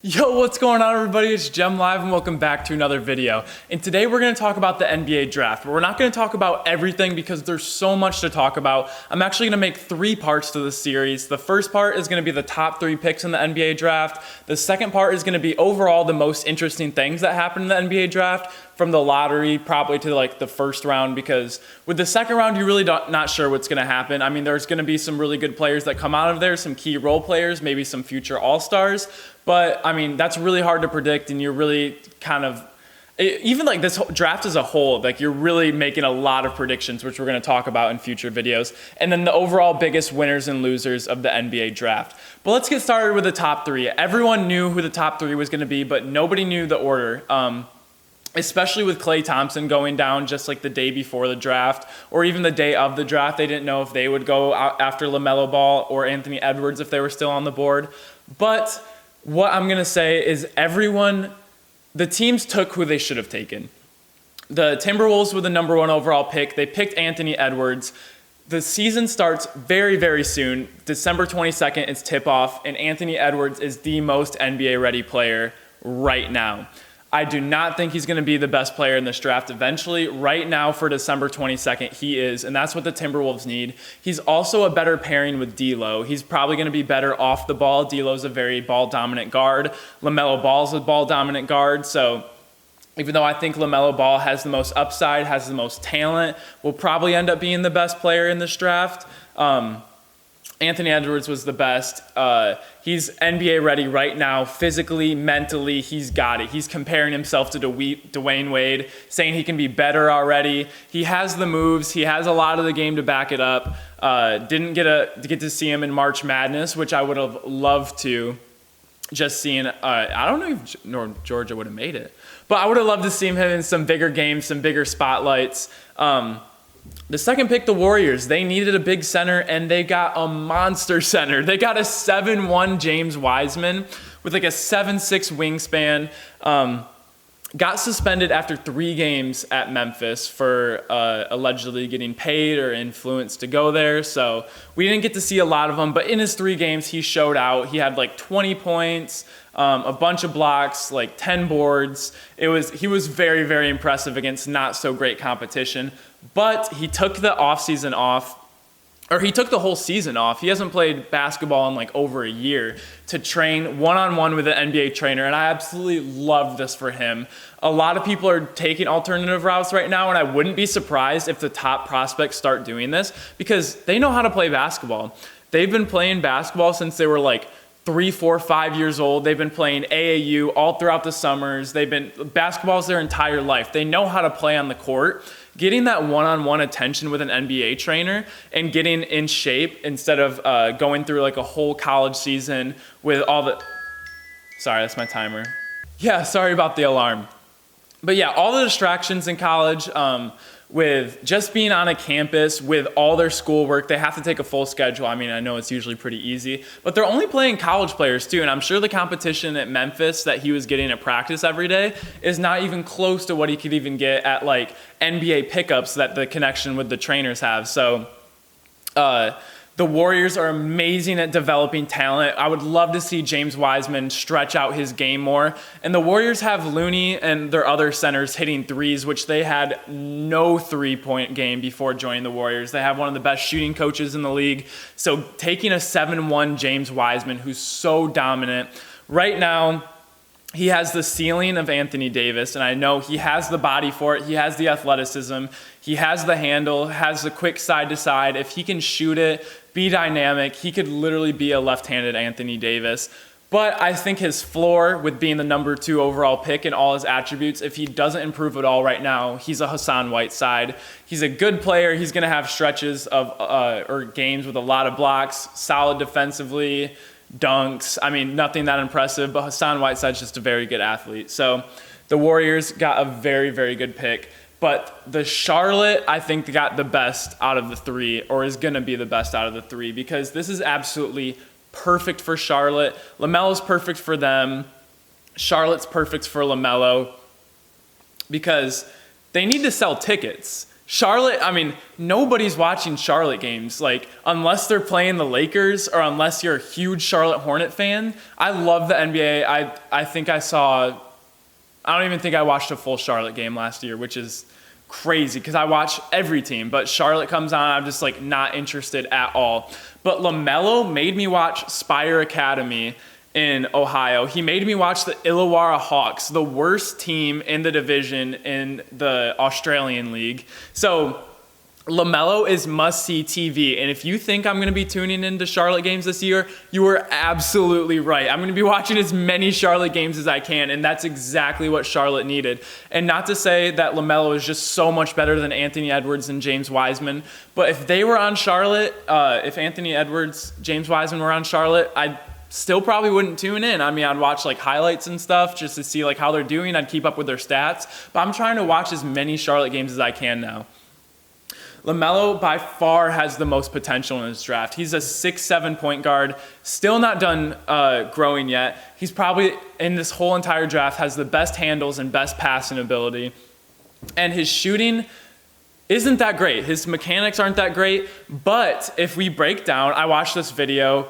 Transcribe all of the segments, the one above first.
Yo, what's going on everybody? It's Gem Live and welcome back to another video. And today we're going to talk about the NBA draft. But we're not going to talk about everything because there's so much to talk about. I'm actually going to make 3 parts to this series. The first part is going to be the top 3 picks in the NBA draft. The second part is going to be overall the most interesting things that happened in the NBA draft, from the lottery probably to like the first round, because with the second round you're really not sure what's going to happen. I mean, there's going to be some really good players that come out of there, some key role players, maybe some future all-stars. But I mean, that's really hard to predict, and you're really kind of, even like this draft as a whole, like you're really making a lot of predictions, which we're going to talk about in future videos. And then the overall biggest winners and losers of the NBA draft. But let's get started with the top 3. Everyone knew who the top 3 was going to be, but nobody knew the order. Especially with Klay Thompson going down just like the day before the draft, or even the day of the draft. They didn't know if they would go out after LaMelo Ball or Anthony Edwards if they were still on the board. But what I'm going to say is the teams took who they should have taken. The Timberwolves were the number 1 overall pick. They picked Anthony Edwards. The season starts very, very soon. December 22nd is tip-off, and Anthony Edwards is the most NBA-ready player right now. I do not think he's going to be the best player in this draft eventually. Right now, for December 22nd, he is, and that's what the Timberwolves need. He's also a better pairing with D'Lo. He's probably going to be better off the ball. D'Lo's a very ball-dominant guard. LaMelo Ball's a ball-dominant guard, so even though I think LaMelo Ball has the most upside, has the most talent, will probably end up being the best player in this draft. Anthony Edwards was the best. He's NBA ready right now, physically, mentally, he's got it. He's comparing himself to Dwayne Wade, saying he can be better already. He has the moves. He has a lot of the game to back it up. Didn't get to see him in March Madness, which I would have loved to. Just seeing, I don't know if North Georgia would have made it, but I would have loved to see him in some bigger games, some bigger spotlights. The second pick, the Warriors, they needed a big center, and they got a monster center. They got a 7'1" James Wiseman with like a 7'6" wingspan. Got suspended after 3 games at Memphis for allegedly getting paid or influenced to go there. So we didn't get to see a lot of him, but in his 3 games, he showed out. He had like 20 points, a bunch of blocks, like 10 boards. He was very, very impressive against not so great competition. But he took the offseason off, or he took the whole season off. He hasn't played basketball in like over a year to train one-on-one with an NBA trainer, and I absolutely love this for him. A lot of people are taking alternative routes right now, and I wouldn't be surprised if the top prospects start doing this because they know how to play basketball. They've been playing basketball since they were like 3, 4, 5 years old. They've been playing AAU all throughout the summers. Basketball's their entire life. They know how to play on the court. Getting that one-on-one attention with an NBA trainer and getting in shape instead of going through like a whole college season with all the... Sorry, that's my timer. Yeah, sorry about the alarm. But yeah, all the distractions in college, with just being on a campus with all their schoolwork, they have to take a full schedule. I mean, I know it's usually pretty easy, but they're only playing college players too. And I'm sure the competition at Memphis that he was getting at practice every day is not even close to what he could even get at like NBA pickups that the connection with the trainers have. So, the Warriors are amazing at developing talent. I would love to see James Wiseman stretch out his game more. And the Warriors have Looney and their other centers hitting threes, which they had no 3-point game before joining the Warriors. They have one of the best shooting coaches in the league. So taking a 7'1" James Wiseman, who's so dominant, right now, he has the ceiling of Anthony Davis, and I know he has the body for it. He has the athleticism. He has the handle, has the quick side-to-side. If he can shoot it, be dynamic, he could literally be a left-handed Anthony Davis. But I think his floor, with being the number 2 overall pick and all his attributes, if he doesn't improve at all right now, he's a Hassan Whiteside. He's a good player. He's going to have stretches of or games with a lot of blocks, solid defensively, dunks. I mean, nothing that impressive, but Hassan Whiteside's just a very good athlete. So the Warriors got a very, very good pick. But the Charlotte, I think, got the best out of the 3, or is going to be the best out of the 3, because this is absolutely perfect for Charlotte. LaMelo's perfect for them. Charlotte's perfect for LaMelo, because they need to sell tickets. Charlotte, I mean, nobody's watching Charlotte games, like, unless they're playing the Lakers or unless you're a huge Charlotte Hornet fan. I love the NBA. I don't even think I watched a full Charlotte game last year, which is crazy because I watch every team, but Charlotte comes on, I'm just like not interested at all. But LaMelo made me watch Spire Academy in Ohio. He made me watch the Illawarra Hawks, the worst team in the division in the Australian League. So LaMelo is must-see TV, and if you think I'm going to be tuning into Charlotte games this year, you are absolutely right. I'm going to be watching as many Charlotte games as I can, and that's exactly what Charlotte needed. And not to say that LaMelo is just so much better than Anthony Edwards and James Wiseman, but if they were on Charlotte, if Anthony Edwards, James Wiseman were on Charlotte, I'd still probably wouldn't tune in. I mean, I'd watch like highlights and stuff just to see like how they're doing. I'd keep up with their stats, but I'm trying to watch as many Charlotte games as I can now. LaMelo by far has the most potential in this draft. He's a 6'7" point guard, still not done growing yet. He's probably, in this whole entire draft, has the best handles and best passing ability. And his shooting isn't that great. His mechanics aren't that great. But if we break down, I watched this video.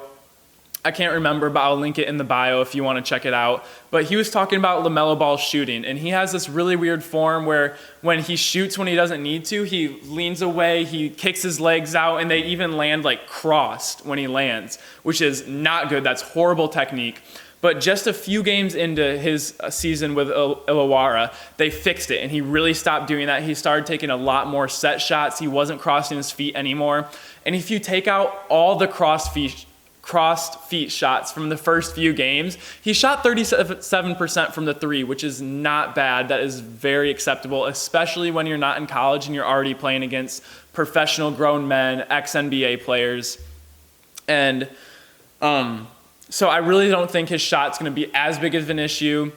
I can't remember, but I'll link it in the bio if you want to check it out. But he was talking about LaMelo Ball shooting, and he has this really weird form where when he shoots when he doesn't need to, he leans away, he kicks his legs out, and they even land like crossed when he lands, which is not good. That's horrible technique. But just a few games into his season with Illawarra, they fixed it, and he really stopped doing that. He started taking a lot more set shots. He wasn't crossing his feet anymore. And if you take out all the crossed feet shots from the first few games, he shot 37% from the three, which is not bad. That is very acceptable, especially when you're not in college and you're already playing against professional grown men, ex-NBA players. And so I really don't think his shot's going to be as big of an issue.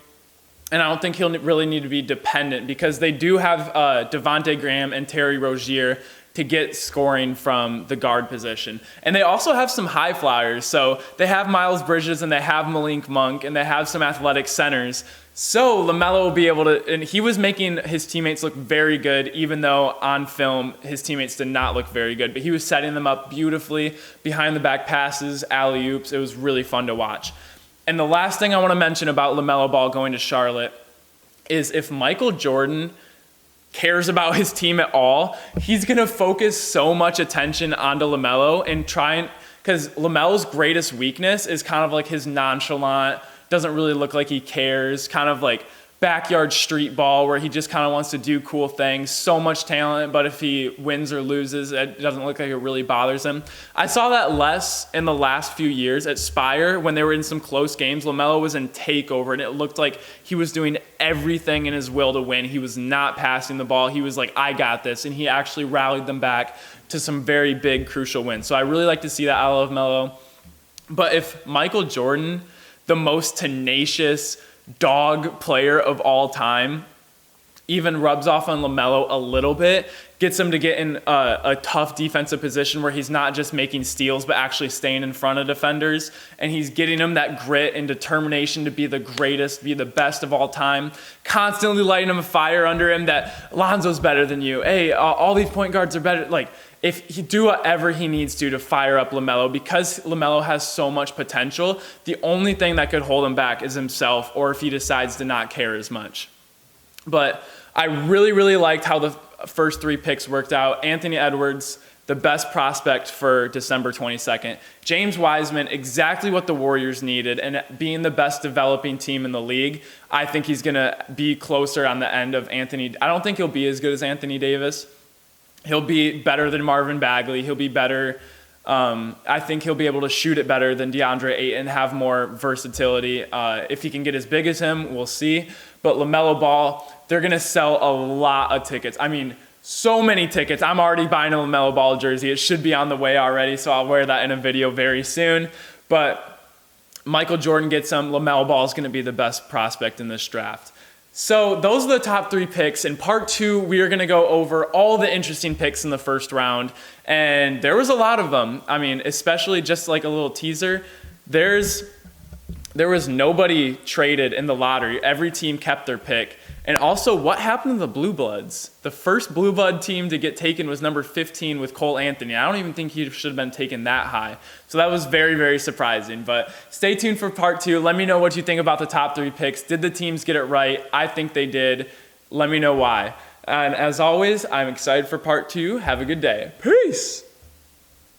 And I don't think he'll really need to be dependent because they do have Devontae Graham and Terry Rozier to get scoring from the guard position. And they also have some high flyers. So they have Miles Bridges and they have Malik Monk and they have some athletic centers. So LaMelo will be able to, and he was making his teammates look very good, even though on film his teammates did not look very good. But he was setting them up beautifully, behind the back passes, alley-oops. It was really fun to watch. And the last thing I want to mention about LaMelo Ball going to Charlotte is if Michael Jordan cares about his team at all, he's going to focus so much attention onto LaMelo and because LaMelo's greatest weakness is kind of like his nonchalant, doesn't really look like he cares, kind of like backyard street ball where he just kind of wants to do cool things. So much talent, but if he wins or loses, it doesn't look like it really bothers him. I saw that less in the last few years at Spire when they were in some close games. LaMelo was in takeover, and it looked like he was doing everything in his will to win. He was not passing the ball. He was like, I got this, and he actually rallied them back to some very big, crucial wins. So I really like to see that out of Melo. But if Michael Jordan, the most tenacious dog player of all time, even rubs off on LaMelo a little bit, gets him to get in a tough defensive position where he's not just making steals but actually staying in front of defenders, and he's getting him that grit and determination to be the greatest, be the best of all time, constantly lighting him a fire under him that Lonzo's better than you, hey, all these point guards are better. Like, if he do whatever he needs to fire up LaMelo, because LaMelo has so much potential, the only thing that could hold him back is himself, or if he decides to not care as much. But I really, really liked how the first three picks worked out. Anthony Edwards, the best prospect for December 22nd. James Wiseman, exactly what the Warriors needed, and being the best developing team in the league, I think he's going to be closer on the end of Anthony. I don't think he'll be as good as Anthony Davis. He'll be better than Marvin Bagley. He'll be better. I think he'll be able to shoot it better than DeAndre Ayton, have more versatility. If he can get as big as him, we'll see. But LaMelo Ball, they're going to sell a lot of tickets. I mean, so many tickets. I'm already buying a LaMelo Ball jersey. It should be on the way already, so I'll wear that in a video very soon. But Michael Jordan gets some. LaMelo Ball is going to be the best prospect in this draft. So those are the top three picks. In part two, we are going to go over all the interesting picks in the first round. And there was a lot of them. I mean, especially just like a little teaser. There's there was nobody traded in the lottery. Every team kept their pick. And also, what happened to the Blue Bloods? The first Blue Blood team to get taken was number 15 with Cole Anthony. I don't even think he should have been taken that high. So that was very, very surprising. But stay tuned for part 2. Let me know what you think about the top 3 picks. Did the teams get it right? I think they did. Let me know why. And as always, I'm excited for part 2. Have a good day. Peace!